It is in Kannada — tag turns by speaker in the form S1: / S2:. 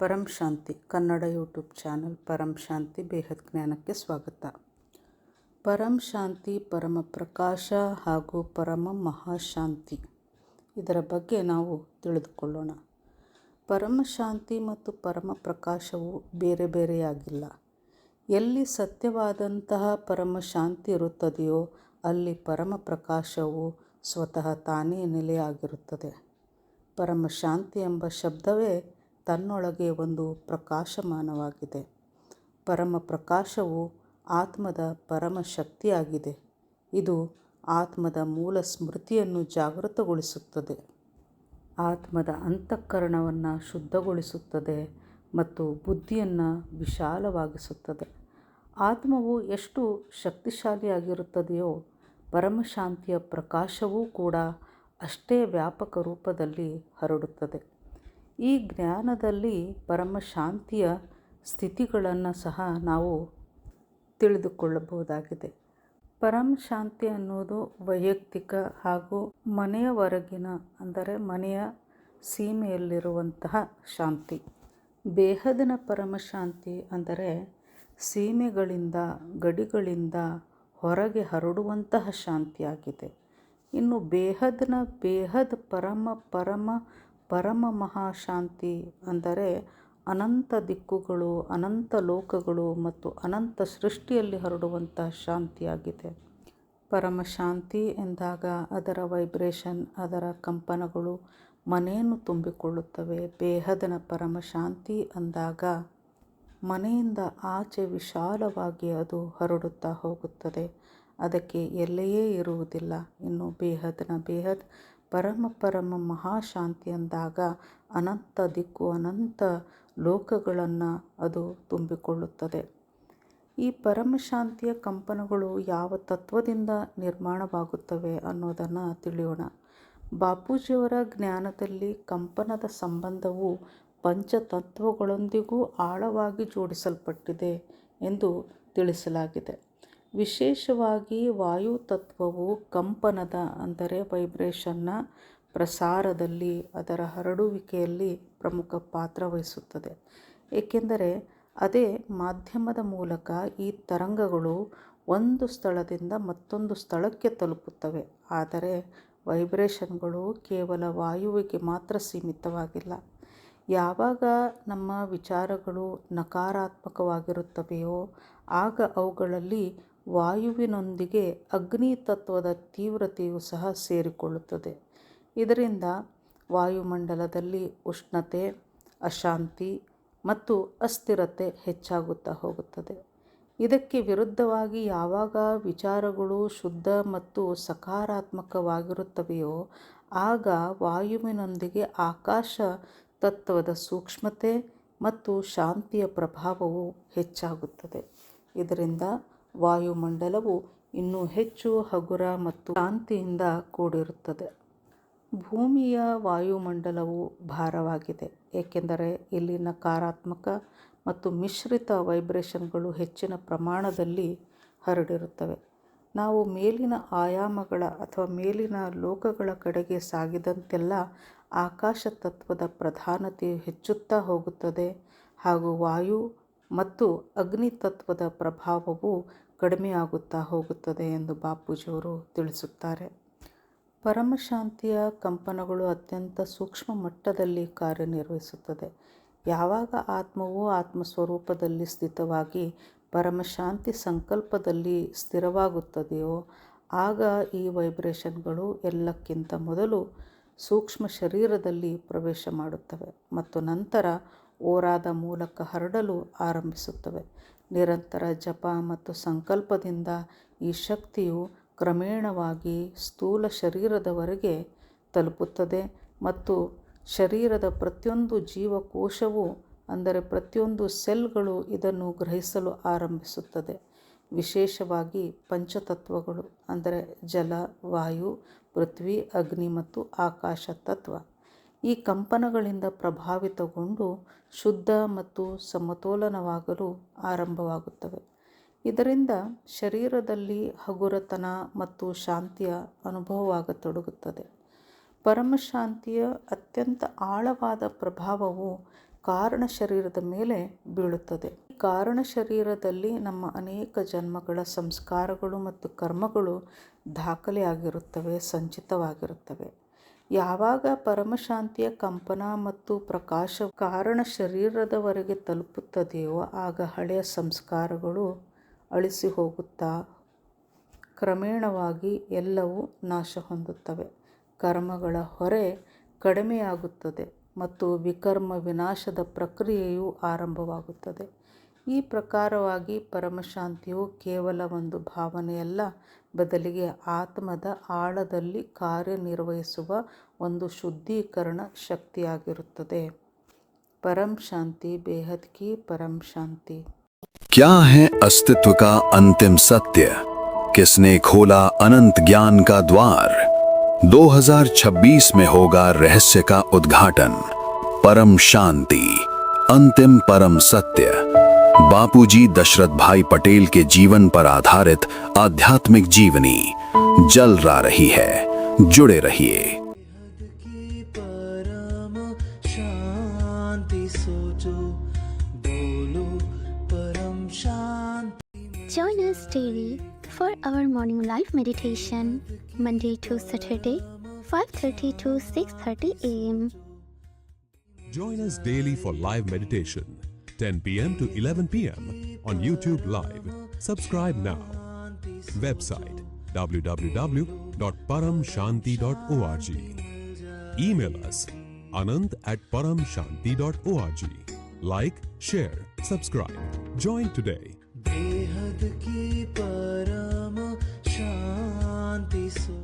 S1: ಪರಂ ಶಾಂತಿ ಕನ್ನಡ ಯೂಟ್ಯೂಬ್ ಚಾನಲ್ ಪರಂ ಶಾಂತಿ ಬೇಹದ್ ಜ್ಞಾನಕ್ಕೆ ಸ್ವಾಗತ. ಪರಂ ಶಾಂತಿ, ಪರಮ ಪ್ರಕಾಶ ಹಾಗೂ ಪರಮ ಮಹಾಶಾಂತಿ, ಇದರ ಬಗ್ಗೆ ನಾವು ತಿಳಿದುಕೊಳ್ಳೋಣ. ಪರಮ ಶಾಂತಿ ಮತ್ತು ಪರಮ ಪ್ರಕಾಶವು ಬೇರೆ ಬೇರೆಯಾಗಿಲ್ಲ. ಎಲ್ಲಿ ಸತ್ಯವಾದಂತಹ ಪರಮ ಶಾಂತಿ ಇರುತ್ತದೆಯೋ ಅಲ್ಲಿ ಪರಮ ಪ್ರಕಾಶವು ಸ್ವತಃ ತಾನೇ ನೆಲೆಯಾಗಿರುತ್ತದೆ. ಪರಮ ಶಾಂತಿ ಎಂಬ ಶಬ್ದವೇ ತನ್ನೊಳಗೆ ಒಂದು ಪ್ರಕಾಶಮಾನವಾಗಿದೆ. ಪರಮ ಪ್ರಕಾಶವು ಆತ್ಮದ ಪರಮ ಶಕ್ತಿಯಾಗಿದೆ. ಇದು ಆತ್ಮದ ಮೂಲ ಸ್ಮೃತಿಯನ್ನು ಜಾಗೃತಗೊಳಿಸುತ್ತದೆ, ಆತ್ಮದ ಅಂತಃಕರಣವನ್ನು ಶುದ್ಧಗೊಳಿಸುತ್ತದೆ ಮತ್ತು ಬುದ್ಧಿಯನ್ನು ವಿಶಾಲವಾಗಿಸುತ್ತದೆ. ಆತ್ಮವು ಎಷ್ಟು ಶಕ್ತಿಶಾಲಿಯಾಗಿರುತ್ತದೆಯೋ ಪರಮಶಾಂತಿಯ ಪ್ರಕಾಶವೂ ಕೂಡ ಅಷ್ಟೇ ವ್ಯಾಪಕ ರೂಪದಲ್ಲಿ ಹರಡುತ್ತದೆ. ಈ ಜ್ಞಾನದಲ್ಲಿ ಪರಮಶಾಂತಿಯ ಸ್ಥಿತಿಗಳನ್ನು ಸಹ ನಾವು ತಿಳಿದುಕೊಳ್ಳಬಹುದಾಗಿದೆ. ಪರಮ ಶಾಂತಿ ಅನ್ನೋದು ವೈಯಕ್ತಿಕ ಹಾಗೂ ಮನೆಯ ಹೊರಗಿನ, ಅಂದರೆ ಮನೆಯ ಸೀಮೆಯಲ್ಲಿರುವಂತಹ ಶಾಂತಿ. ಬೇಹದಿನ ಪರಮಶಾಂತಿ ಅಂದರೆ ಸೀಮೆಗಳಿಂದ, ಗಡಿಗಳಿಂದ ಹೊರಗೆ ಹರಡುವಂತಹ ಶಾಂತಿಯಾಗಿದೆ. ಇನ್ನು ಬೇಹದ್ ಪರಮ ಮಹಾಶಾಂತಿ ಅಂದರೆ ಅನಂತ ದಿಕ್ಕುಗಳು, ಅನಂತ ಲೋಕಗಳು ಮತ್ತು ಅನಂತ ಸೃಷ್ಟಿಯಲ್ಲಿ ಹರಡುವಂತಹ ಶಾಂತಿಯಾಗಿದೆ. ಪರಮಶಾಂತಿ ಎಂದಾಗ ಅದರ ವೈಬ್ರೇಷನ್, ಅದರ ಕಂಪನಗಳು ಮನೆಯನ್ನು ತುಂಬಿಕೊಳ್ಳುತ್ತವೆ. ಬೇಹದಿನ ಪರಮಶಾಂತಿ ಅಂದಾಗ ಮನೆಯಿಂದ ಆಚೆ ವಿಶಾಲವಾಗಿ ಅದು ಹರಡುತ್ತಾ ಹೋಗುತ್ತದೆ. ಅದಕ್ಕೆ ಎಲ್ಲೆಯೇ ಇರುವುದಿಲ್ಲ. ಇನ್ನು ಬೇಹದ್ ಪರಮ ಮಹಾಶಾಂತಿ ಅಂದಾಗ ಅನಂತ ದಿಕ್ಕು, ಅನಂತ ಲೋಕಗಳನ್ನು ಅದು ತುಂಬಿಕೊಳ್ಳುತ್ತದೆ. ಈ ಪರಮಶಾಂತಿಯ ಕಂಪನಗಳು ಯಾವ ತತ್ವದಿಂದ ನಿರ್ಮಾಣವಾಗುತ್ತವೆ ಅನ್ನೋದನ್ನು ತಿಳಿಯೋಣ. ಬಾಪೂಜಿಯವರ ಜ್ಞಾನದಲ್ಲಿ ಕಂಪನದ ಸಂಬಂಧವು ಪಂಚತತ್ವಗಳೊಂದಿಗೂ ಆಳವಾಗಿ ಜೋಡಿಸಲ್ಪಟ್ಟಿದೆ ಎಂದು ತಿಳಿಸಲಾಗಿದೆ. ವಿಶೇಷವಾಗಿ ವಾಯುತತ್ವವು ಕಂಪನದ, ಅಂದರೆ ವೈಬ್ರೇಷನ್ನ ಪ್ರಸಾರದಲ್ಲಿ, ಅದರ ಹರಡುವಿಕೆಯಲ್ಲಿ ಪ್ರಮುಖ ಪಾತ್ರ ವಹಿಸುತ್ತದೆ. ಏಕೆಂದರೆ ಅದೇ ಮಾಧ್ಯಮದ ಮೂಲಕ ಈ ತರಂಗಗಳು ಒಂದು ಸ್ಥಳದಿಂದ ಮತ್ತೊಂದು ಸ್ಥಳಕ್ಕೆ ತಲುಪುತ್ತವೆ. ಆದರೆ ವೈಬ್ರೇಷನ್ಗಳು ಕೇವಲ ವಾಯುವಿಗೆ ಮಾತ್ರ ಸೀಮಿತವಾಗಿಲ್ಲ. ಯಾವಾಗ ನಮ್ಮ ವಿಚಾರಗಳು ನಕಾರಾತ್ಮಕವಾಗಿರುತ್ತವೆಯೋ ಆಗ ಅವುಗಳಲ್ಲಿ ವಾಯುವಿನೊಂದಿಗೆ ಅಗ್ನಿ ತತ್ವದ ತೀವ್ರತೆಯು ಸಹ ಸೇರಿಕೊಳ್ಳುತ್ತದೆ. ಇದರಿಂದ ವಾಯುಮಂಡಲದಲ್ಲಿ ಉಷ್ಣತೆ, ಅಶಾಂತಿ ಮತ್ತು ಅಸ್ಥಿರತೆ ಹೆಚ್ಚಾಗುತ್ತಾ ಹೋಗುತ್ತದೆ. ಇದಕ್ಕೆ ವಿರುದ್ಧವಾಗಿ ಯಾವಾಗ ವಿಚಾರಗಳು ಶುದ್ಧ ಮತ್ತು ಸಕಾರಾತ್ಮಕವಾಗಿರುತ್ತವೆಯೋ ಆಗ ವಾಯುವಿನೊಂದಿಗೆ ಆಕಾಶ ತತ್ವದ ಸೂಕ್ಷ್ಮತೆ ಮತ್ತು ಶಾಂತಿಯ ಪ್ರಭಾವವು ಹೆಚ್ಚಾಗುತ್ತದೆ. ಇದರಿಂದ ವಾಯುಮಂಡಲವು ಇನ್ನೂ ಹೆಚ್ಚು ಹಗುರ ಮತ್ತು ಶಾಂತಿಯಿಂದ ಕೂಡಿರುತ್ತದೆ. ಭೂಮಿಯ ವಾಯುಮಂಡಲವು ಭಾರವಾಗಿದೆ, ಏಕೆಂದರೆ ಇಲ್ಲಿ ನಕಾರಾತ್ಮಕ ಮತ್ತು ಮಿಶ್ರಿತ ವೈಬ್ರೇಷನ್ಗಳು ಹೆಚ್ಚಿನ ಪ್ರಮಾಣದಲ್ಲಿ ಹರಡಿರುತ್ತವೆ. ನಾವು ಮೇಲಿನ ಆಯಾಮಗಳ ಅಥವಾ ಮೇಲಿನ ಲೋಕಗಳ ಕಡೆಗೆ ಸಾಗಿದಂತೆಲ್ಲ ಆಕಾಶ ತತ್ವದ ಪ್ರಧಾನತೆಯು ಹೆಚ್ಚುತ್ತಾ ಹೋಗುತ್ತದೆ ಹಾಗೂ ವಾಯು ಮತ್ತು ಅಗ್ನಿ ತತ್ವದ ಪ್ರಭಾವವು ಕಡಿಮೆಯಾಗುತ್ತಾ ಹೋಗುತ್ತದೆ ಎಂದು ಬಾಪೂಜಿಯವರು ತಿಳಿಸುತ್ತಾರೆ. ಪರಮಶಾಂತಿಯ ಕಂಪನಗಳು ಅತ್ಯಂತ ಸೂಕ್ಷ್ಮ ಮಟ್ಟದಲ್ಲಿ ಕಾರ್ಯನಿರ್ವಹಿಸುತ್ತದೆ. ಯಾವಾಗ ಆತ್ಮವು ಆತ್ಮಸ್ವರೂಪದಲ್ಲಿ ಸ್ಥಿತವಾಗಿ ಪರಮಶಾಂತಿ ಸಂಕಲ್ಪದಲ್ಲಿ ಸ್ಥಿರವಾಗುತ್ತದೆಯೋ ಆಗ ಈ ವೈಬ್ರೇಷನ್ಗಳು ಎಲ್ಲಕ್ಕಿಂತ ಮೊದಲು ಸೂಕ್ಷ್ಮ ಶರೀರದಲ್ಲಿ ಪ್ರವೇಶ ಮಾಡುತ್ತವೆ ಮತ್ತು ನಂತರ ಓರಾದ ಮೂಲಕ ಹರಡಲು ಆರಂಭಿಸುತ್ತವೆ. ನಿರಂತರ ಜಪ ಮತ್ತು ಸಂಕಲ್ಪದಿಂದ ಈ ಶಕ್ತಿಯು ಕ್ರಮೇಣವಾಗಿ ಸ್ಥೂಲ ಶರೀರದವರೆಗೆ ತಲುಪುತ್ತದೆ ಮತ್ತು ಶರೀರದ ಪ್ರತಿಯೊಂದು ಜೀವಕೋಶವು, ಅಂದರೆ ಪ್ರತಿಯೊಂದು ಸೆಲ್ಗಳು ಇದನ್ನು ಗ್ರಹಿಸಲು ಆರಂಭಿಸುತ್ತದೆ. ವಿಶೇಷವಾಗಿ ಪಂಚತತ್ವಗಳು, ಅಂದರೆ ಜಲ, ವಾಯು, ಪೃಥ್ವಿ, ಅಗ್ನಿ ಮತ್ತು ಆಕಾಶ ತತ್ವ ಈ ಕಂಪನಗಳಿಂದ ಪ್ರಭಾವಿತಗೊಂಡು ಶುದ್ಧ ಮತ್ತು ಸಮತೋಲನವಾಗಲು ಆರಂಭವಾಗುತ್ತವೆ. ಇದರಿಂದ ಶರೀರದಲ್ಲಿ ಹಗುರತನ ಮತ್ತು ಶಾಂತಿಯ ಅನುಭವವಾಗತೊಡಗುತ್ತದೆ. ಪರಮಶಾಂತಿಯ ಅತ್ಯಂತ ಆಳವಾದ ಪ್ರಭಾವವು ಕಾರಣ ಶರೀರದ ಮೇಲೆ ಬೀಳುತ್ತದೆ. ಕಾರಣ ಶರೀರದಲ್ಲಿ ನಮ್ಮ ಅನೇಕ ಜನ್ಮಗಳ ಸಂಸ್ಕಾರಗಳು ಮತ್ತು ಕರ್ಮಗಳು ದಾಖಲೆಯಾಗಿರುತ್ತವೆ, ಸಂಚಿತವಾಗಿರುತ್ತವೆ. ಯಾವಾಗ ಪರಮಶಾಂತಿಯ ಕಂಪನ ಮತ್ತು ಪ್ರಕಾಶ ಕಾರಣ ಶರೀರದವರೆಗೆ ತಲುಪುತ್ತದೆಯೋ ಆಗ ಹಳೆಯ ಸಂಸ್ಕಾರಗಳು ಅಳಿಸಿ ಹೋಗುತ್ತಾ ಕ್ರಮೇಣವಾಗಿ ಎಲ್ಲವೂ ನಾಶ ಹೊಂದುತ್ತವೆ. ಕರ್ಮಗಳ ಹೊರೆ ಕಡಿಮೆಯಾಗುತ್ತದೆ ಮತ್ತು ವಿಕರ್ಮ ವಿನಾಶದ ಪ್ರಕ್ರಿಯೆಯು ಆರಂಭವಾಗುತ್ತದೆ. ಈ ಪ್ರಕಾರವಾಗಿ ಪರಮಶಾಂತಿಯು ಕೇವಲ ಒಂದು ಭಾವನೆಯಲ್ಲ, ಬದಲಿಗೆ ಆತ್ಮದ ಆಳದಲ್ಲಿ ಕಾರ್ಯನಿರ್ವಹಿಸುವ ಒಂದು ಶುದ್ಧೀಕರಣ ಶಕ್ತಿಯಾಗಿರುತ್ತದೆ. परम शांति बेहद की परम शांति।
S2: क्या है अस्तित्व का अंतिम सत्य? किसने खोला अनंत ज्ञान का द्वार? 2026 में होगा रहस्य का उद्घाटन। परम शांति, अंतिम परम सत्य। बापूजी दशरथ भाई पटेल के जीवन पर आधारित आध्यात्मिक जीवनी जलरा रही है। जुड़े रहिए।
S3: Join us daily for our morning live meditation, Monday to Saturday, 5:30 to 6:30 a.m.
S4: Join us daily for live meditation, 10 p.m. to 11 p.m. on YouTube Live. Subscribe now. Website www.paramshanti.org. Email us anant@paramshanti.org. Like, share, subscribe. Join today.
S5: बेहद की परम शांति सो